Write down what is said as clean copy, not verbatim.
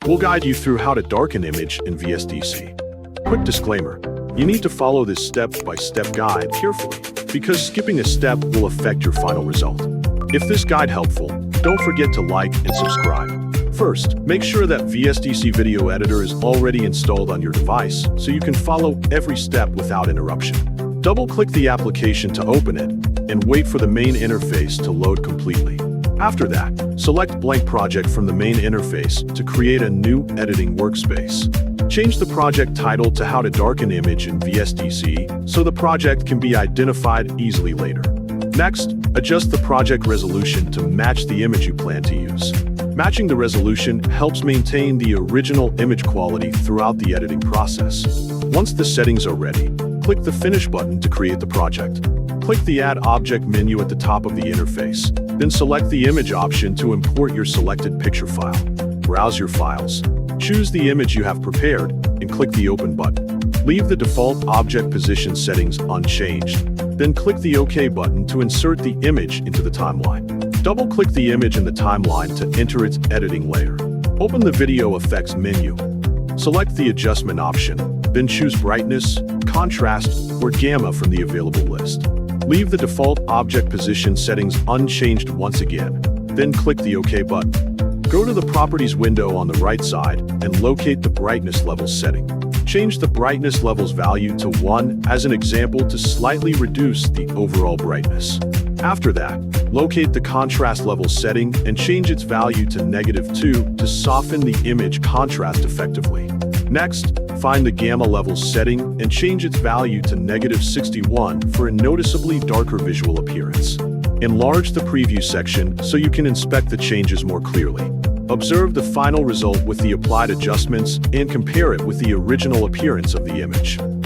We'll guide you through how to darken image in VSDC. Quick disclaimer, you need to follow this step-by-step guide carefully, because skipping a step will affect your final result. If this guide helpful, don't forget to like and subscribe. First, make sure that VSDC Video Editor is already installed on your device so you can follow every step without interruption. Double-click the application to open it, and wait for the main interface to load completely. After that, select Blank Project from the main interface to create a new editing workspace. Change the project title to How to Darken Image in VSDC so the project can be identified easily later. Next, adjust the project resolution to match the image you plan to use. Matching the resolution helps maintain the original image quality throughout the editing process. Once the settings are ready, click the Finish button to create the project. Click the Add Object menu at the top of the interface, then select the Image option to import your selected picture file. Browse your files. Choose the image you have prepared, and click the Open button. Leave the default object position settings unchanged, then click the OK button to insert the image into the timeline. Double-click the image in the timeline to enter its editing layer. Open the Video Effects menu. Select the Adjustment option, then choose Brightness, Contrast, or Gamma from the available list. Leave the default object position settings unchanged once again, then click the OK button. Go to the Properties window on the right side and locate the Brightness Levels setting. Change the brightness levels value to 1 as an example to slightly reduce the overall brightness. After that, locate the Contrast Levels setting and change its value to -2 to soften the image contrast effectively. Next, find the Gamma Levels setting and change its value to -61 for a noticeably darker visual appearance. Enlarge the Preview section so you can inspect the changes more clearly. Observe the final result with the applied adjustments and compare it with the original appearance of the image.